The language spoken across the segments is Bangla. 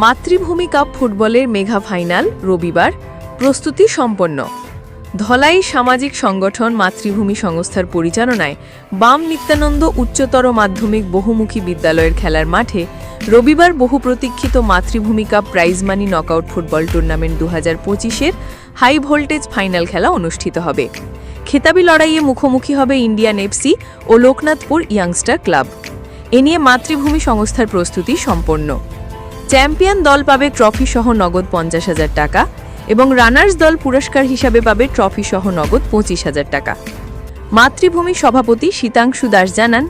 মাতৃভূমি কাপ ফুটবলের মেগা ফাইনাল রবিবার প্রস্তুতি সম্পন্ন। ধলাই সামাজিক সংগঠন মাতৃভূমি সংস্থার পরিচালনায় বাম নিত্যানন্দ উচ্চতর মাধ্যমিক বহুমুখী বিদ্যালয়ের খেলার মাঠে রবিবার বহু প্রতীক্ষিত Matribhumi cup prize money knockout football tournament 2025-এর হাই ভোল্টেজ ফাইনাল খেলা অনুষ্ঠিত হবে। খেতাবি লড়াইয়ে মুখোমুখি হবে ইন্ডিয়ান এফসি ও লোকনাথপুর ইয়াংস্টার ক্লাব। এ নিয়ে মাতৃভূমি সংস্থার প্রস্তুতি সম্পন্ন। চ্যাম্পিয়ন দল পাবে ট্রফি সহ নগদ 50,000 টাকা এবং রানার্স দল পুরস্কার হিসাবে পাবে ট্রফি সহ নগদ 25,000 টাকা। মাতৃভূমি সভাপতি শীতাংশু দাস জানান,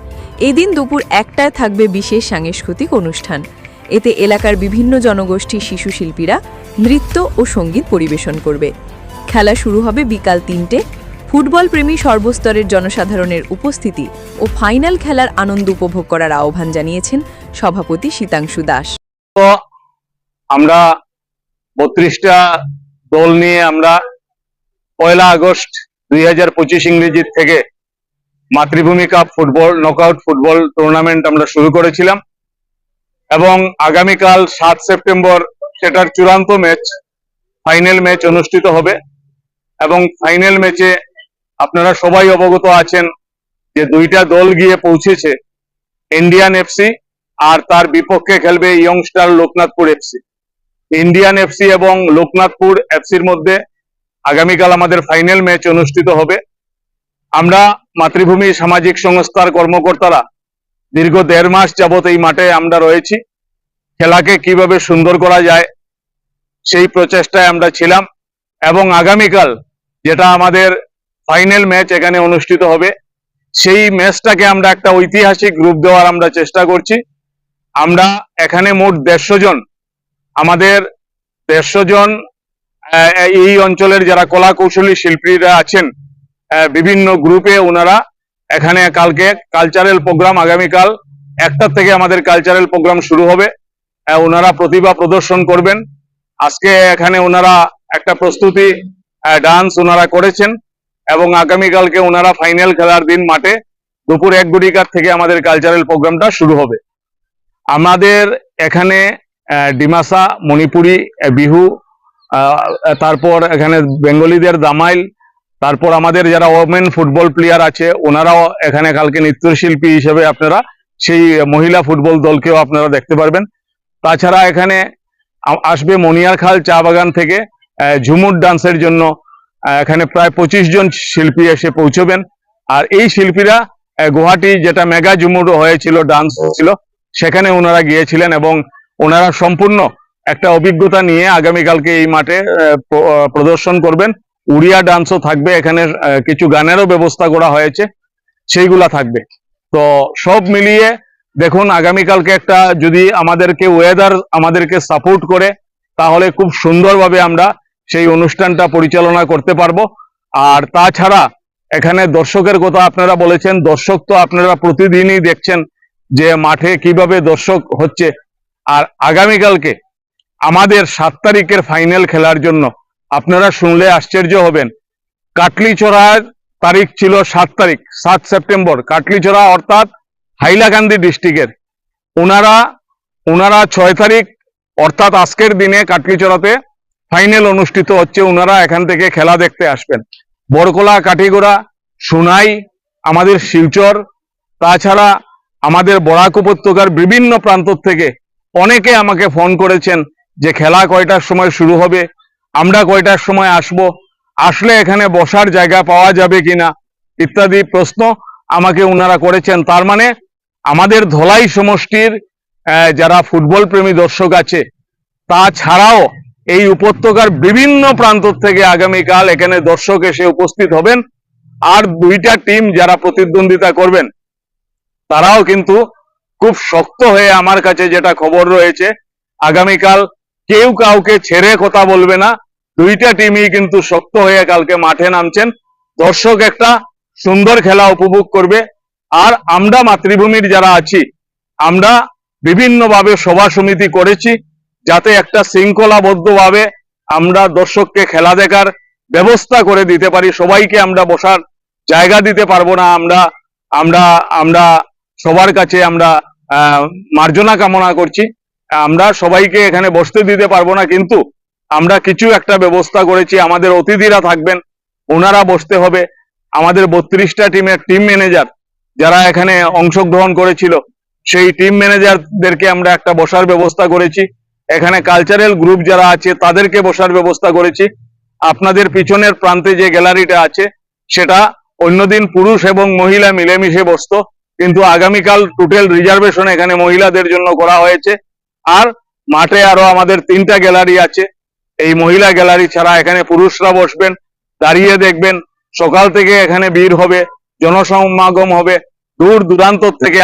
এদিন দুপুর 1টায় থাকবে বিশেষ সাংস্কৃতিক অনুষ্ঠান। এতে এলাকার বিভিন্ন জনগোষ্ঠীর শিশু শিল্পীরা নৃত্য ও সঙ্গীত পরিবেশন করবে। খেলা শুরু হবে বিকাল 3টে। ফুটবল প্রেমী সর্বস্তরের জনসাধারণের উপস্থিতি ও ফাইনাল খেলার আনন্দ উপভোগ করার আহ্বান জানিয়েছেন সভাপতি শীতাংশু দাস। আমরা 32টা দল নিয়ে আমরা 1 আগস্ট 2025 ইংরেজি থেকে মাতৃভূমি cup football knockout football tournament আমরা শুরু করেছিলাম এবং আগামীকাল 7 সেপ্টেম্বর সেটার চূড়ান্ত ম্যাচ ফাইনাল ম্যাচ অনুষ্ঠিত হবে এবং ফাইনাল ম্যাচে আপনারা সবাই অবগত আছেন যে 2টা দল গিয়ে পৌঁছেছে, ইন্ডিয়ান এফসি আর তার বিপক্ষে খেলবে ইয়ংস্টার লোকনাথপুর এফসি। ইন্ডিয়ান এফসি এবং লোকনাথপুর এফসির মধ্যে আগামীকাল আমাদের ফাইনাল ম্যাচ অনুষ্ঠিত হবে। আমরা মাতৃভূমি সামাজিক সংস্থার কর্মকর্তারা দীর্ঘ 1.5 মাস যাবত এই মাঠে আমরা রয়েছি। খেলাকে কিভাবে সুন্দর করা যায় সেই প্রচেষ্টায় আমরা ছিলাম এবং আগামীকাল যেটা আমাদের ফাইনাল ম্যাচ এখানে অনুষ্ঠিত হবে সেই ম্যাচটাকে আমরা একটা ঐতিহাসিক রূপ দেওয়ার আমরা চেষ্টা করছি। আমরা এখানে মোট 150 জন, আমাদের 150 জন এই অঞ্চলের যারা কলা কৌশলী শিল্পীরা আছেন বিভিন্ন গ্রুপে, ওনারা এখানে কালকে কালচারাল প্রোগ্রাম, আগামীকাল 1টা থেকে আমাদের কালচারাল প্রোগ্রাম শুরু হবে। ওনারা প্রতিভা প্রদর্শন করবেন। আজকে এখানে ওনারা একটা প্রস্তুতি ডান্স ওনারা করেছেন এবং আগামীকালকে ওনারা ফাইনাল খেলার দিন মাঠে দুপুর 1 ঘটিকার থেকে আমাদের কালচারাল প্রোগ্রামটা শুরু হবে। আমাদের এখানে ডিমাসা, মণিপুরি বিহু, তারপর এখানে বেঙ্গলিদের দামাইল, তারপর আমাদের যারা ওমেন ফুটবল প্লেয়ার আছে ওনারাও এখানে কালকে নৃত্যশিল্পী হিসেবে আপনারা সেই মহিলা ফুটবল দলকেও আপনারা দেখতে পারবেন। তাছাড়া এখানে আসবে মনিয়ারখাল চা বাগান থেকে ঝুমুর ডান্সের জন্য এখানে প্রায় 25 জন শিল্পী এসে পৌঁছবেন। আর এই শিল্পীরা গুয়াহাটি যেটা মেগা ঝুমুর হয়েছিল, ডান্স ছিল, সেখানে ওনারা গিয়েছিলেন এবং ওনারা সম্পূর্ণ একটা অভিজ্ঞতা নিয়ে আগামীকালকে এই মাঠে প্রদর্শন করবেন। উড়িয়া ডান্সও থাকবে, এখানে কিছু গানেরও ব্যবস্থা করা হয়েছে, সেইগুলা থাকবে। তো সব মিলিয়ে দেখুন আগামীকালকে একটা যদি আমাদেরকে ওয়েদার আমাদেরকে সাপোর্ট করে তাহলে খুব সুন্দরভাবে আমরা সেই অনুষ্ঠানটা পরিচালনা করতে পারবো। আর তাছাড়া এখানে দর্শকের কথা আপনারা বলেছেন, দর্শক তো আপনারা প্রতিদিনই দেখছেন যে মাঠে কিভাবে দর্শক হচ্ছে। আর আগামীকালকে আমাদের 7 তারিখের ফাইনাল খেলার জন্য আপনারা শুনলে আশ্চর্য হবেন, কাটলিছড়ার তারিখ ছিল 7 তারিখ, 7 সেপ্টেম্বর। কাটলিছড়া অর্থাৎ হাইলাকান্দি ডিস্ট্রিক্টের ওনারা 6 তারিখ অর্থাৎ আজকের দিনে কাটলিছড়াতে ফাইনাল অনুষ্ঠিত হচ্ছে। ওনারা এখান থেকে খেলা দেখতে আসবেন। বরকলা, কাঠিগোড়া, সোনাই, আমাদের শিলচর, তাছাড়া আমাদের বরাক উপত্যকার বিভিন্ন প্রান্ত থেকে অনেকে আমাকে ফোন করেছেন যে খেলা কয়টার সময় শুরু হবে, আমরা কয়টার সময় আসব, আসলে এখানে বসার জায়গা পাওয়া যাবে কিনা ইত্যাদি প্রশ্ন আমাকে ওনারা করেছেন। তার মানে আমাদের ধলাই সমষ্টির যারা ফুটবল প্রেমী দর্শক আছে তাছাড়াও এই উপত্যকার বিভিন্ন প্রান্ত থেকে আগামীকাল এখানে দর্শক এসে উপস্থিত হবেন। আর 2টা টিম যারা প্রতিদ্বন্দ্বিতা করবেন তারাও কিন্তু খুব শক্ত হয়ে, আমার কাছে যেটা খবর রয়েছে, আগামীকাল কেউ কাউকে ছেড়ে কথা বলবে না। 2টা টিমই কিন্তু শক্ত হয়ে কালকে মাঠে নামছেন। দর্শক একটা সুন্দর খেলা উপভোগ করবে। আর আমরা মাতৃভূমির যারা আছি আমরা বিভিন্নভাবে সভা সমিতি করেছি যাতে একটা শৃঙ্খলাবদ্ধভাবে আমরা দর্শককে খেলা দেখার ব্যবস্থা করে দিতে পারি। সবাইকে আমরা বসার জায়গা দিতে পারবো না, আমরা সবার কাছে আমরা মার্জনা কামনা করছি। আমরা সবাইকে এখানে বসতে দিতে পারবো না, কিন্তু আমরা কিছু একটা ব্যবস্থা করেছি। আমাদের অতিথিরা থাকবেন, ওনারা বসতে হবে। আমাদের 32টা টিমের টিম ম্যানেজার যারা এখানে অংশগ্রহণ করেছিল, সেই টিম ম্যানেজারদেরকে আমরা একটা বসার ব্যবস্থা করেছি। এখানে কালচারাল গ্রুপ যারা আছে তাদেরকে বসার ব্যবস্থা করেছি। আপনাদের পিছনের প্রান্তে যে গ্যালারিটা আছে সেটা অন্যদিন পুরুষ এবং মহিলা মিলেমিশে বসতো, কিন্তু আগামীকাল টোটাল রিজার্ভেশন এখানে মহিলাদের জন্য করা হয়েছে। আর মাঠে আরো আমাদের 3টা গ্যালারি আছে। এই মহিলা গ্যালারি ছাড়া এখানে পুরুষরা বসবেন, দাঁড়িয়ে দেখবেন। সকাল থেকে এখানে ভিড় হবে, জনসমাগম হবে দূর দূরান্ত থেকে।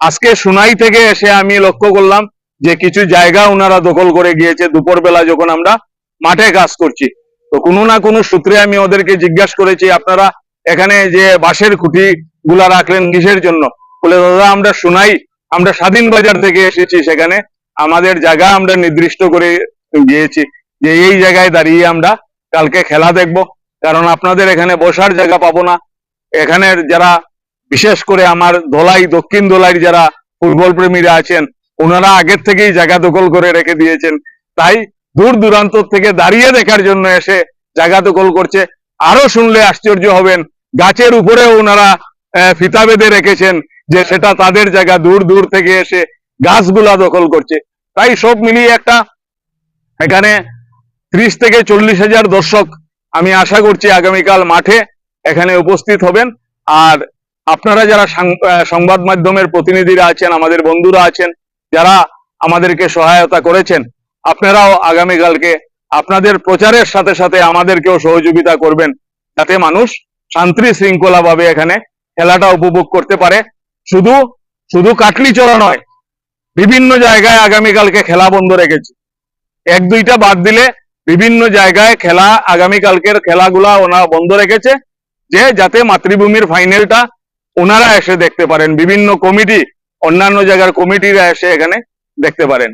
আজকে সুনাই থেকে এসে আমি লক্ষ্য করলাম যে কিছু জায়গা ওনারা দখল করে গিয়েছে দুপুরবেলা যখন আমরা মাঠে কাজ করছি। তো কোনো না কোনো সূত্রে আমি ওদেরকে জিজ্ঞাসা করেছি, আপনারা এখানে যে বাঁশের খুঁটি গুলা রাখলেন কিসের জন্য? বলে, দাদা আমরা সুনাই, আমরা স্বাধীন বাজার থেকে এসেছি, সেখানে আমাদের জায়গা আমরা নির্দিষ্ট করে গিয়েছি যে এই জায়গায় দাঁড়িয়ে আমরা কালকে খেলা দেখব, কারণ আপনাদের এখানে বসার জায়গা পাবো না। এখানের যারা বিশেষ করে আমার ধলাই, দক্ষিণ ধলাইয়ের যারা ফুটবল প্রেমীরা আছেন, ওনারা আগের থেকেই জায়গা দখল করে রেখে দিয়েছেন। তাই দূর দূরান্ত থেকে দাঁড়িয়ে দেখার জন্য এসে জায়গা দখল করছে। আরো শুনলে আশ্চর্য হবেন, গাছের উপরেও ওনারা ফিতা বেঁধে রেখেছেন যে সেটা তাদের জায়গা। দূর দূর থেকে এসে গাছগুলা দখল করছে। তাই সব মিলিয়ে একটা এখানে 30 থেকে 40,000 দর্শক আমি আশা করছি আগামীকাল মাঠে এখানে উপস্থিত হবেন। আর আপনারা যারা সংবাদ মাধ্যমের প্রতিনিধিরা আছেন, আমাদের বন্ধুরা আছেন যারা আমাদেরকে সহায়তা করেছেন, আপনারাও আগামীকালকে আপনাদের প্রচারের সাথে সাথে আমাদেরকেও সহযোগিতা করবেন, যাতে মানুষ শান্তি শৃঙ্খলা ভাবে এখানে খেলাটা উপভোগ করতে পারে। শুধু কাটলিচড়া নয়, বিভিন্ন জায়গায় আগামীকালকে খেলা বন্ধ রেখেছি। 1-2টা বাদ দিলে বিভিন্ন জায়গায় খেলা, আগামীকালকের খেলাগুলা ওনারা বন্ধ রেখেছে, যে যাতে মাতৃভূমির ফাইনালটা ওনারা এসে দেখতে পারেন। বিভিন্ন কমিটি, অন্যান্য জায়গার কমিটিরা এসে এখানে দেখতে পারেন।